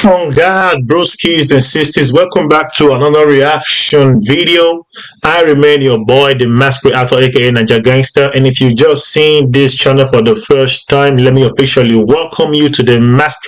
On God, broskis and sisters, welcome back to another reaction video. I remain your boy, the Mask Creator, aka Niger Gangster. And if you just seen this channel for the first time, let me officially welcome you to the Mask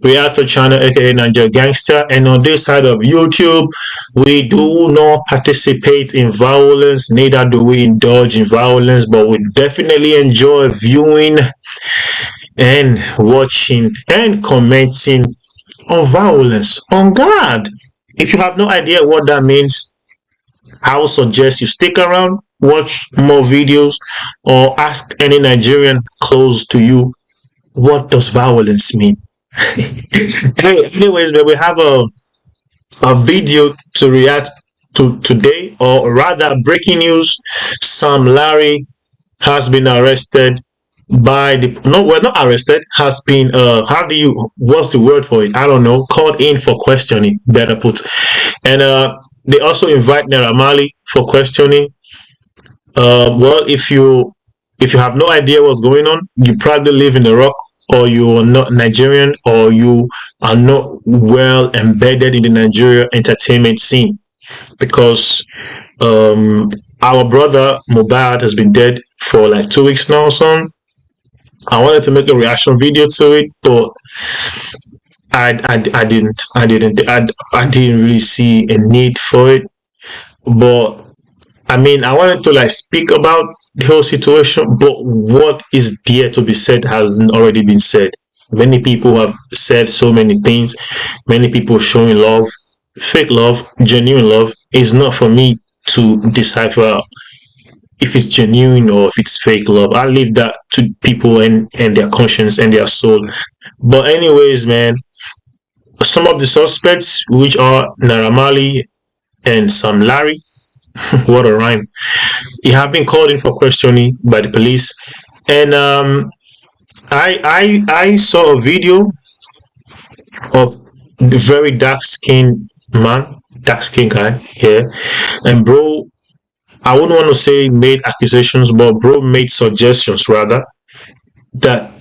Creator channel, aka Niger Gangster. And on this side of YouTube, we do not participate in violence, neither do we indulge in violence, but we definitely enjoy viewing and watching and commenting on violence. On God. If you have no idea what that means, I would suggest you stick around, watch more videos, or ask any Nigerian close to you, what does violence mean? Anyways, we have a video to react to today, or rather, breaking news. Sam Larry has been arrested by the no, well, not arrested, has been how do you, what's the word for it, I don't know, called in for questioning, better put. And they also invite Naira Marley for questioning. Well, if you have no idea what's going on, you probably live in Iraq, or you are not Nigerian, or you are not well embedded in the Nigeria entertainment scene, because um our brother Mobad has been dead for like 2 weeks now or so. I wanted to make a reaction video to it, but I didn't really see a need for it. But I mean, I wanted to like speak about the whole situation, but what is there to be said hasn't already been said. Many people have said so many things. Many people showing love, fake love, genuine love. It's not for me to decipher if it's genuine or if it's fake love. I leave that to people and their conscience and their soul. But anyways, man, some of the suspects, which are Naira Marley and Sam Larry, what a rhyme, they have been called in for questioning by the police. And I saw a video of the very dark skinned man, dark skinned guy here, and bro, I wouldn't want to say made accusations, but bro made suggestions rather, that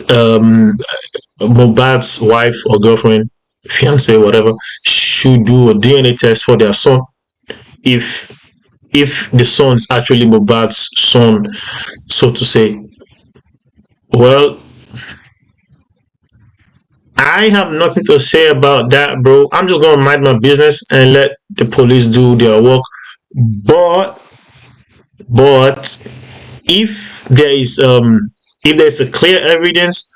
Mobad's wife or girlfriend, fiance, whatever, should do a DNA test for their son. If if the son is actually Mobad's son, so to say. Well, I have nothing to say about that, bro. I'm just gonna mind my business and let the police do their work. But but if there's a clear evidence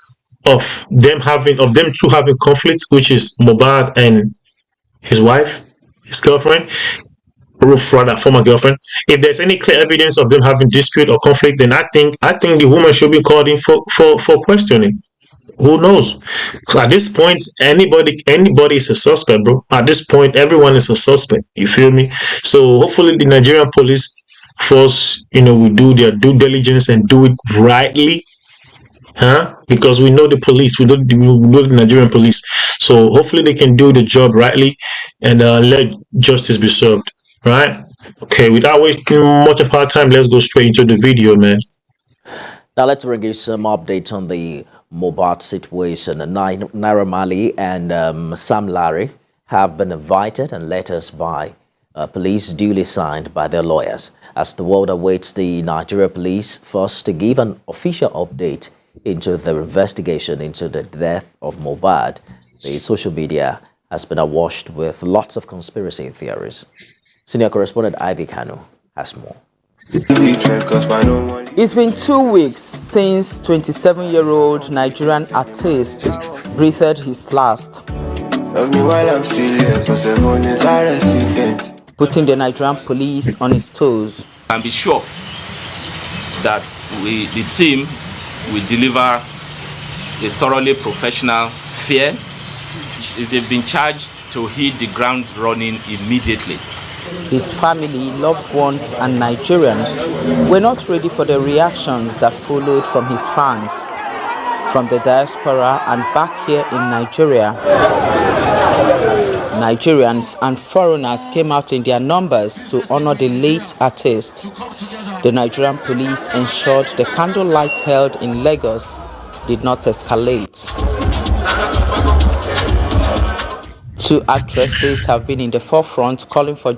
of them two having conflicts, which is Mobad and his wife, his girlfriend, or rather former girlfriend. If there's any clear evidence of them having dispute or conflict, then I think the woman should be called in for questioning. Who knows? Because at this point, anybody is a suspect, bro. At this point, everyone is a suspect. You feel me? So hopefully, the Nigerian police force, will do their due diligence and do it rightly, huh? Because we know the police, we know the Nigerian police. So hopefully they can do the job rightly, and let justice be served. Right? Okay. Without wasting much of our time, let's go straight into the video, man. Now let's bring you some updates on the Mobad situation. Naira Marley and Sam Larry have been invited, and letters by police duly signed by their lawyers, as the world awaits the Nigeria police force to give an official update into the investigation into the death of Mobad. The social media has been awash with lots of conspiracy theories. Senior correspondent Ivy Kanu has more. It's been 2 weeks since 27-year-old Nigerian artist breathed his last, putting the Nigerian police on its toes. And be sure that the team will deliver a thoroughly professional, fair. They've been charged to hit the ground running immediately. His family, loved ones, and Nigerians were not ready for the reactions that followed from his fans, from the diaspora and back here in Nigeria. Nigerians and foreigners came out in their numbers to honor the late artist. The Nigerian police ensured the candlelight held in Lagos did not escalate. Two actresses have been in the forefront calling for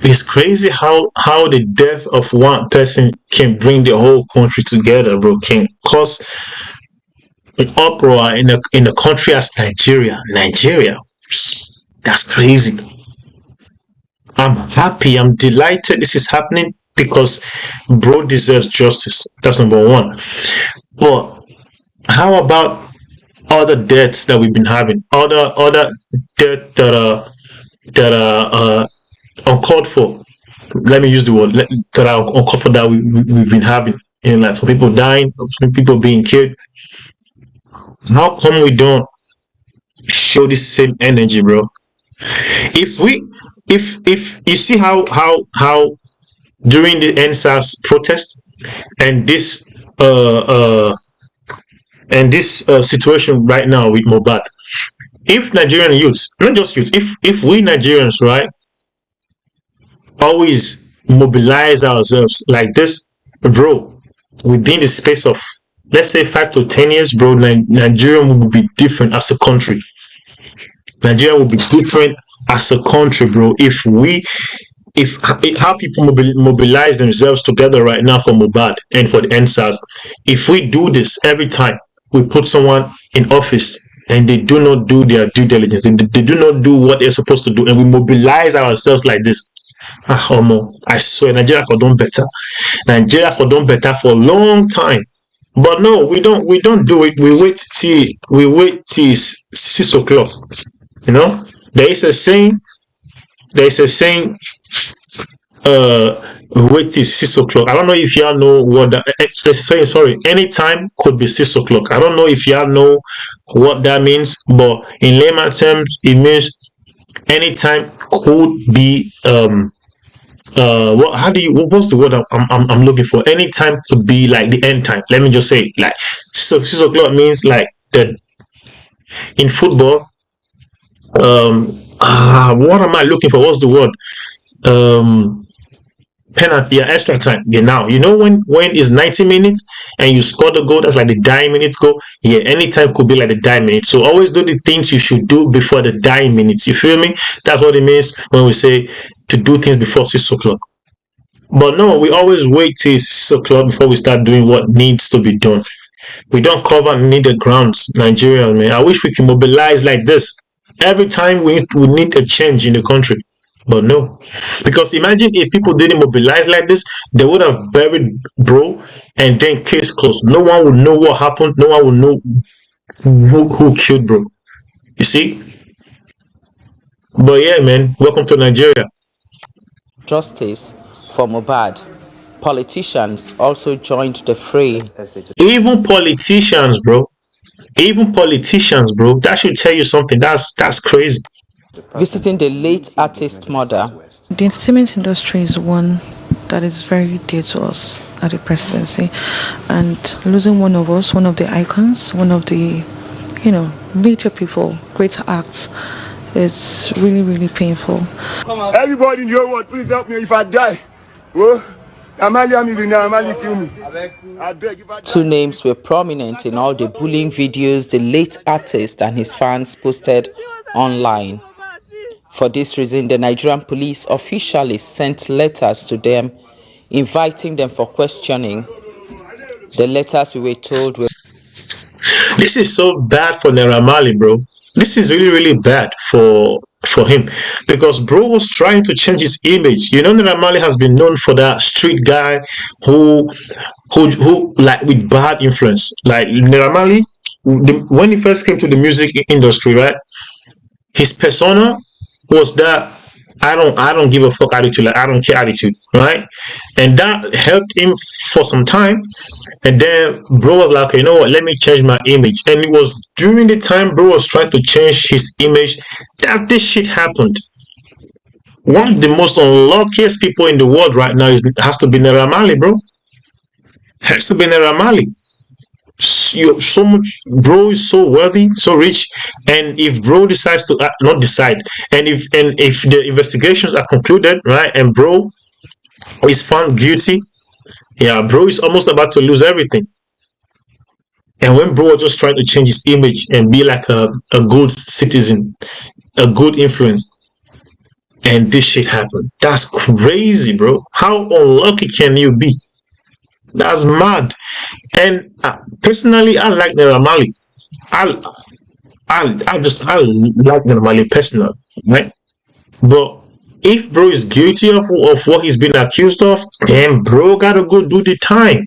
It's crazy how the death of one person can bring the whole country together, bro. Can cause an uproar in a country as Nigeria. Nigeria, that's crazy. I'm happy. I'm delighted this is happening because bro deserves justice. That's number one. But how about other deaths that we've been having? Other deaths that are uncalled for. Let me use the word that are uncalled for that we've been having. You know, like some people dying, some people being killed. How come we don't show this same energy, bro? If we, if you see how during the NSAS protest and uh, uh this situation right now with Mobad, if Nigerian youths, not just youths, if we Nigerians, right, always mobilize ourselves like this, bro, within the space of, let's say, 5 to 10 years, bro, Nigeria will be different as a country. Nigeria will be different as a country, bro. If how people mobilize themselves together right now for Mubad and for the NSAS, if we do this every time we put someone in office and they do not do their due diligence, they do not do what they're supposed to do, and we mobilize ourselves like this, I swear, Nigeria for done better. Nigeria for done better for a long time. But no, we don't do it. We wait till 6 o'clock. You know, there is a saying. There is a saying. Wait till 6 o'clock. I don't know if y'all know what that. Sorry, anytime could be 6 o'clock. I don't know if y'all know what that means, but in layman terms, it means anytime could be what how do you what's the word I'm looking for? Anytime could be like the end time. Let me just say like 6 o'clock means like the in football. What am I looking for? What's the word? Um Penalty, yeah, extra time. Yeah, now you know when it's 90 minutes and you score the goal, that's like the dying minutes goal. Yeah, anytime could be like the dying minutes. So always do the things you should do before the dying minutes. You feel me? That's what it means when we say to do things before 6 o'clock. But no, we always wait till 6 o'clock before we start doing what needs to be done. We don't cover needed grounds, Nigeria, man. I wish we can mobilize like this every time we need a change in the country. But no, because imagine if people didn't mobilize like this, they would have buried bro, and then case closed. No one would know what happened. No one would know who killed bro. You see? But yeah, man, welcome to Nigeria. justice for Mohbad. Politicians also joined the fray. Even politicians, bro. Even politicians, bro. That should tell you something. That's crazy. Visiting the late artist's mother. The entertainment industry is one that is very dear to us at the presidency, and losing one of us, one of the icons, one of the, major people, great acts, it's really, really painful. Everybody in your world, please help me if I die. Oh, Amalia me now, Amalia kill me. I beg if I die. Two names were prominent in all the bullying videos the late artist and his fans posted online. For this reason, the Nigerian police officially sent letters to them, inviting them for questioning. The letters, we were told, were This is so bad for Naira Marley, bro. This is really, really bad for him because bro was trying to change his image. You know, Naira Marley has been known for that street guy who like with bad influence. Like Naira Marley, when he first came to the music industry, right? His persona was that I don't give a fuck attitude, like I don't care attitude, right? And that helped him for some time. And then bro was like, okay, you know what, let me change my image. And it was during the time bro was trying to change his image that this shit happened. One of the most unluckiest people in the world right now has to be Naira Marley, bro. Has to be Naira Marley. You so much, bro is so worthy, so rich, and if bro decides to not decide, and if the investigations are concluded, right, and bro is found guilty, yeah, bro is almost about to lose everything. And when bro was just trying to change his image and be like a good citizen, a good influence, and this shit happened. That's crazy, bro. How unlucky can you be? That's mad. And personally, I like Naira Marley. I I like Naira Marley personally, right? But if bro is guilty of what he's been accused of, then bro gotta go do the time.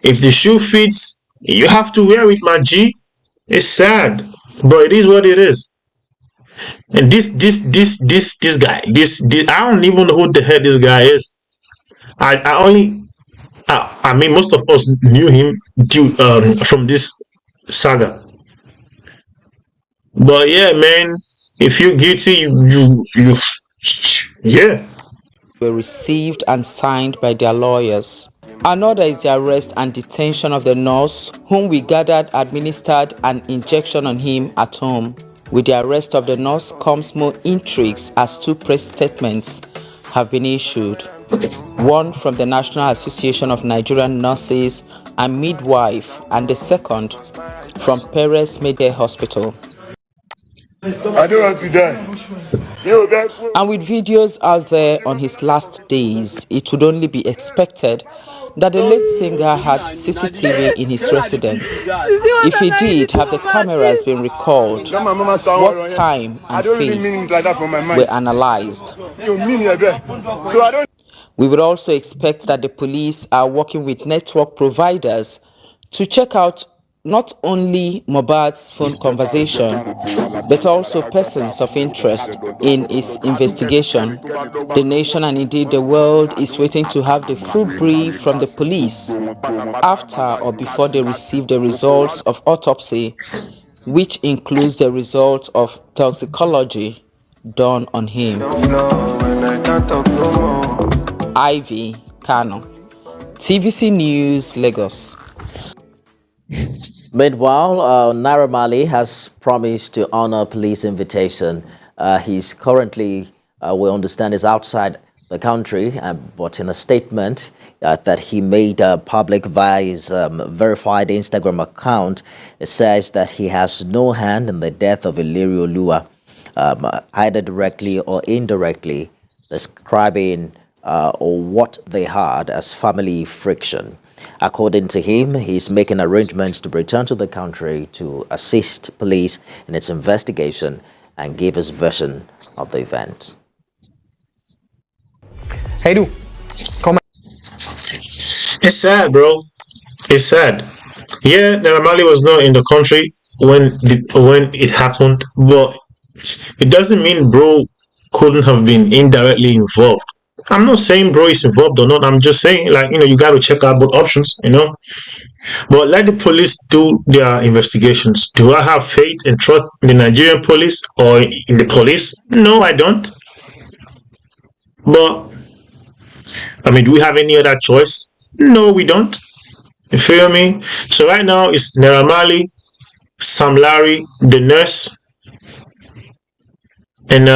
If the shoe fits, you have to wear it, my G. It's sad, but it is what it is. And this guy, this I don't even know who the hell this guy is. I only I mean most of us knew him due from this saga. But yeah, man, if you're guilty, you yeah. Were received and signed by their lawyers. Another is the arrest and detention of the nurse whom we gathered administered an injection on him at home. With the arrest of the nurse comes more intrigues as two press statements have been issued. One from the National Association of Nigerian Nurses and Midwife, and the second from Perez Mede Hospital. I don't want to die. And with videos out there on his last days, it would only be expected that the late singer had CCTV in his residence. If he did have the cameras been recalled, what time and face were analyzed. We would also expect that the police are working with network providers to check out not only Mohbad's phone conversation, but also persons of interest in its investigation. The nation and indeed the world is waiting to have the full brief from the police after or before they receive the results of autopsy, which includes the results of toxicology done on him. Ivy Kano, TVC News, Lagos. Meanwhile, Naira Marley has promised to honor police invitation. He's currently, we understand, is outside the country, but in a statement that he made public via his verified Instagram account, it says that he has no hand in the death of Illyrio Lua, either directly or indirectly, describing or what they had as family friction. According to him, he's making arrangements to return to the country to assist police in its investigation and give his version of the event. Hey, do comment. It's sad, bro. It's sad. Yeah, Naira Marley was not in the country when it happened, but it doesn't mean bro couldn't have been indirectly involved. I'm not saying bro is involved or not. I'm just saying, like, you got to check out both options, But let the police do their investigations. Do I have faith and trust in the Nigerian police or in the police? No, I don't. But, I mean, do we have any other choice? No, we don't. You feel me? So right now, it's Naira Marley, Sam Larry, the nurse, and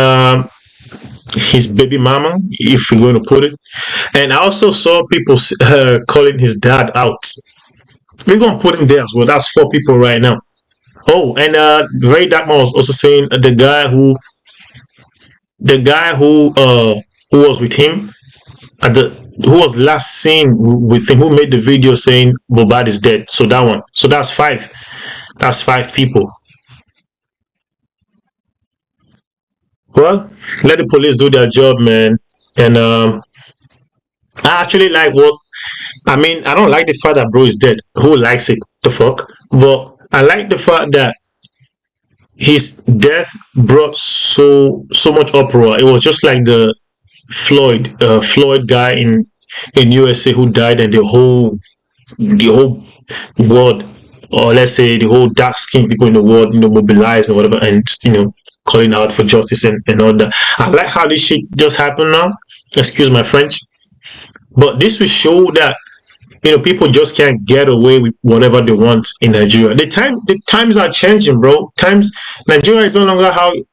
his baby mama, if we're going to put it. And I also saw people calling his dad out. We're going to put him there as well. That's 4 people right now. Oh, and Ray Darkman was also saying the guy who was with him who was last seen with him, who made the video saying Mohbad is dead. So that one. So that's 5. That's 5 people. Well, let the police do their job, man. And I actually like I don't like the fact that bro is dead. Who likes it? The fuck? But I like the fact that his death brought so much uproar. It was just like the Floyd guy in USA who died, and the whole world, or let's say the whole dark skinned people in the world, mobilized and whatever, and calling out for justice and all that. I like how this shit just happened now. Excuse my French. But this will show that people just can't get away with whatever they want in Nigeria. The times are changing, bro. Nigeria is no longer how it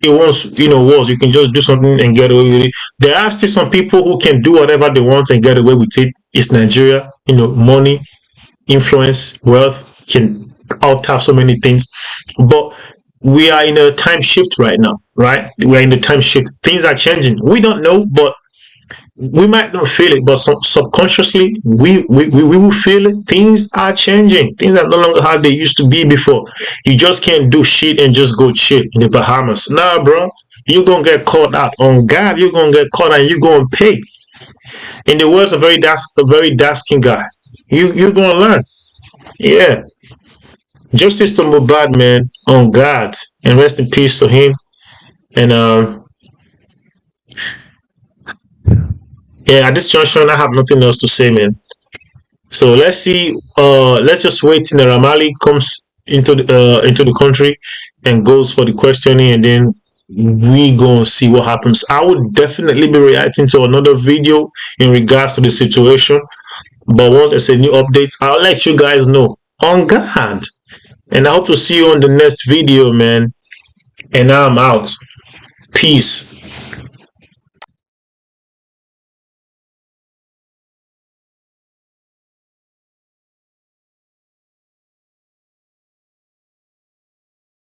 once was. You can just do something and get away with it. There are still some people who can do whatever they want and get away with it. It's Nigeria, money, influence, wealth can alter so many things. But we are in a time shift right now, right? We're in the time shift. Things are changing. We don't know, but we might not feel it, but subconsciously we will feel it. Things are changing. Things are no longer how they used to be before. You just can't do shit and just go chill in the Bahamas. Nah, bro. You're gonna get caught out. On God, you're gonna get caught and you're gonna pay. In the words of a very dark skinned guy. You're gonna learn. Yeah. Justice to Mubad, man, on God. And rest in peace to him. And yeah, at this junction I have nothing else to say, man. So let's see. Let's just wait till Naira Marley comes into the country and goes for the questioning, and then we gonna see what happens. I would definitely be reacting to another video in regards to the situation. But once there's a new update, I'll let you guys know. On God. And I hope to see you on the next video, man. And I'm out. Peace.